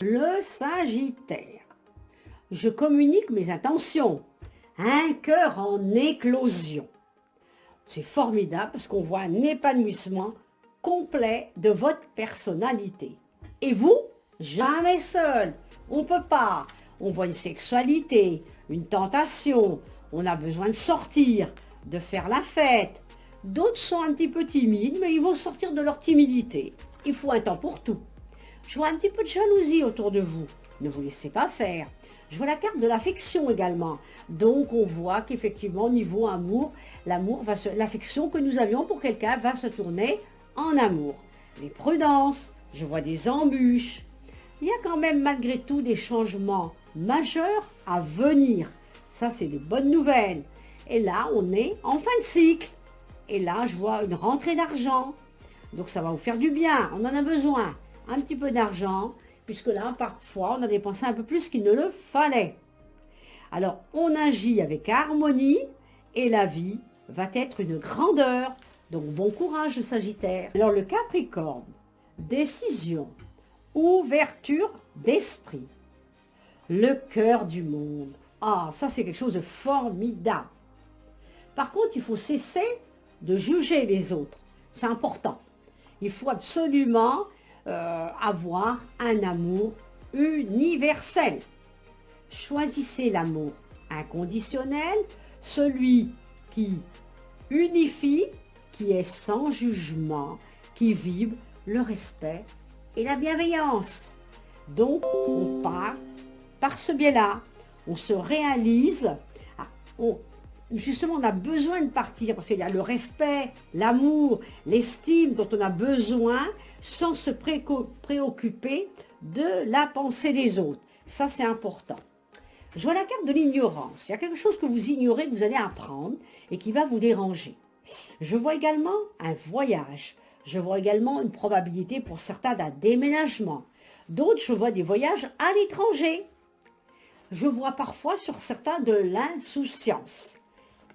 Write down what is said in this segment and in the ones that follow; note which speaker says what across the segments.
Speaker 1: Le Sagittaire. Je communique mes intentions. Un cœur en éclosion. C'est formidable parce qu'on voit un épanouissement complet de votre personnalité. Et vous, jamais seul. On ne peut pas. On voit une sexualité, une tentation. On a besoin de sortir, de faire la fête. D'autres sont un petit peu timides, mais ils vont sortir de leur timidité. Il faut un temps pour tout. Je vois un petit peu de jalousie autour de vous. Ne vous laissez pas faire. Je vois la carte de l'affection également. Donc on voit qu'effectivement, au niveau amour, l'affection que nous avions pour quelqu'un va se tourner en amour. Mais prudence, je vois des embûches. Il y a quand même malgré tout des changements majeurs à venir. Ça, c'est des bonnes nouvelles. Et là, on est en fin de cycle. Et là, je vois une rentrée d'argent. Donc ça va vous faire du bien, on en a besoin. Un petit peu d'argent, puisque là, parfois, on a dépensé un peu plus qu'il ne le fallait. Alors, on agit avec harmonie et la vie va être une grandeur. Donc, bon courage, le Sagittaire. Alors, le Capricorne, décision, ouverture d'esprit, le cœur du monde. Ah, ça, c'est quelque chose de formidable. Par contre, il faut cesser de juger les autres. C'est important. Il faut absolument avoir un amour universel. Choisissez l'amour inconditionnel, celui qui unifie, qui est sans jugement, qui vibre le respect et la bienveillance. Donc, on part par ce biais-là, on se réalise, justement, on a besoin de partir parce qu'il y a le respect, l'amour, l'estime dont on a besoin sans se préoccuper de la pensée des autres. Ça, c'est important. Je vois la carte de l'ignorance. Il y a quelque chose que vous ignorez, que vous allez apprendre et qui va vous déranger. Je vois également un voyage. Je vois également une probabilité pour certains d'un déménagement. D'autres, je vois des voyages à l'étranger. Je vois parfois sur certains de l'insouciance.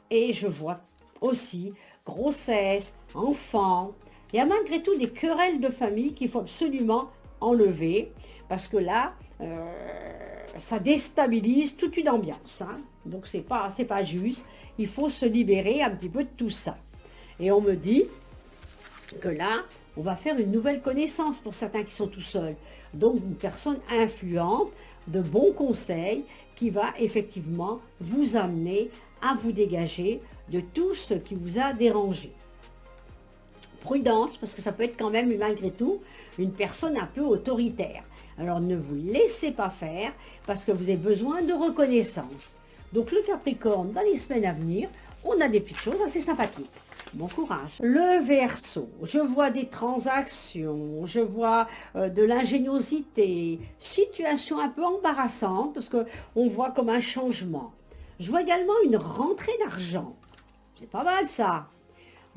Speaker 1: Et je vois aussi grossesse, enfants. Il y a malgré tout des querelles de famille qu'il faut absolument enlever parce que là, ça déstabilise toute une ambiance. Hein. Donc c'est pas juste. Il faut se libérer un petit peu de tout ça. Et on me dit que là, on va faire une nouvelle connaissance pour certains qui sont tout seuls. Donc une personne influente, de bons conseils qui va effectivement vous amener à vous dégager de tout ce qui vous a dérangé. Prudence, parce que ça peut être quand même, malgré tout, une personne un peu autoritaire. Alors ne vous laissez pas faire, parce que vous avez besoin de reconnaissance. Donc le Capricorne, dans les semaines à venir, on a des petites choses assez sympathiques. Bon courage. Le Verseau, je vois des transactions, je vois de l'ingéniosité, situation un peu embarrassante, parce qu'on voit comme un changement. Je vois également une rentrée d'argent. C'est pas mal ça.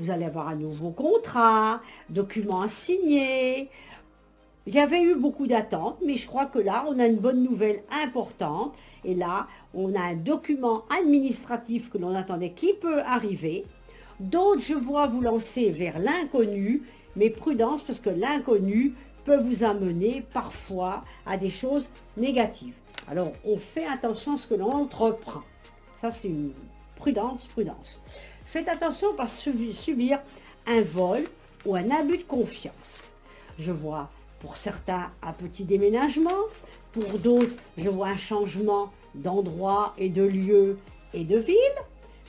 Speaker 1: Vous allez avoir un nouveau contrat, document à signer. Il y avait eu beaucoup d'attentes, mais je crois que là, on a une bonne nouvelle importante. Et là, on a un document administratif que l'on attendait qui peut arriver. D'autres, je vois vous lancer vers l'inconnu, mais prudence parce que l'inconnu peut vous amener parfois à des choses négatives. Alors, on fait attention à ce que l'on entreprend. Ça, c'est une prudence. Faites attention à ne pas subir un vol ou un abus de confiance. Je vois pour certains un petit déménagement, pour d'autres, je vois un changement d'endroit et de lieu et de ville.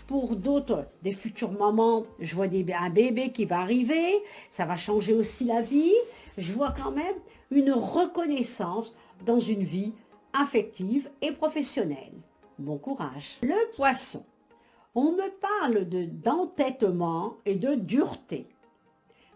Speaker 1: Pour d'autres, des futures mamans, je vois un bébé qui va arriver, ça va changer aussi la vie. Je vois quand même une reconnaissance dans une vie affective et professionnelle. Bon courage. Le Poisson. On me parle d'entêtement et de dureté.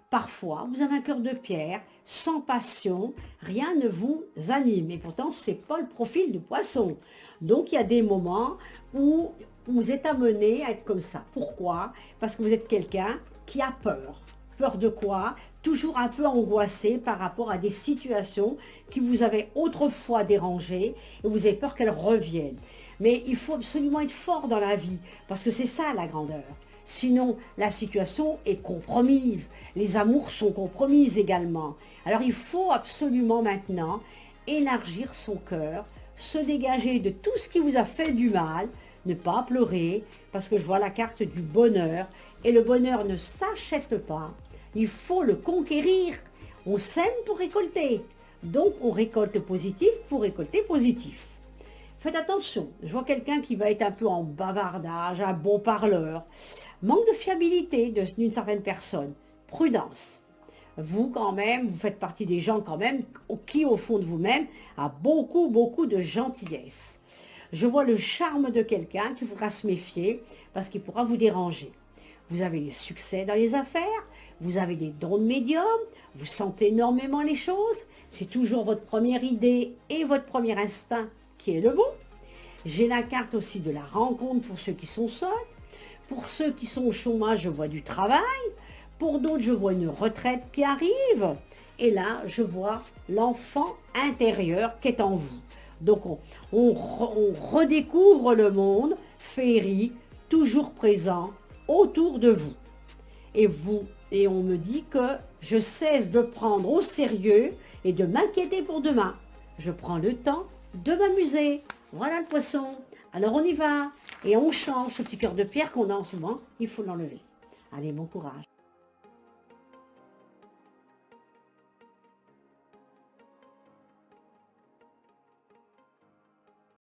Speaker 1: Parfois, vous avez un cœur de pierre, sans passion, rien ne vous anime. Et pourtant, ce n'est pas le profil du Poisson. Donc, il y a des moments où vous êtes amené à être comme ça. Pourquoi? Parce que vous êtes quelqu'un qui a peur. Peur de quoi? Toujours un peu angoissé par rapport à des situations qui vous avaient autrefois dérangé et vous avez peur qu'elles reviennent. Mais il faut absolument être fort dans la vie parce que c'est ça la grandeur. Sinon, la situation est compromise. Les amours sont compromises également. Alors, il faut absolument maintenant élargir son cœur, se dégager de tout ce qui vous a fait du mal, ne pas pleurer, parce que je vois la carte du bonheur, et le bonheur ne s'achète pas, il faut le conquérir. On sème pour récolter, donc on récolte positif pour récolter positif. Faites attention, je vois quelqu'un qui va être un peu en bavardage, un bon parleur, manque de fiabilité d'une certaine personne, prudence. Vous quand même, vous faites partie des gens quand même qui au fond de vous-même a beaucoup de gentillesse. Je vois le charme de quelqu'un qu'il faudra se méfier parce qu'il pourra vous déranger. Vous avez des succès dans les affaires, vous avez des dons de médium, vous sentez énormément les choses, c'est toujours votre première idée et votre premier instinct qui est le bon. J'ai la carte aussi de la rencontre pour ceux qui sont seuls. Pour ceux qui sont au chômage, je vois du travail. Pour d'autres, je vois une retraite qui arrive. Et là, je vois l'enfant intérieur qui est en vous. Donc, on redécouvre le monde féerique, toujours présent, autour de vous. Et on me dit que je cesse de prendre au sérieux et de m'inquiéter pour demain. Je prends le temps de m'amuser. Voilà le poisson. Alors on y va. Et on change ce petit cœur de pierre qu'on a en ce moment. Il faut l'enlever. Allez, bon courage.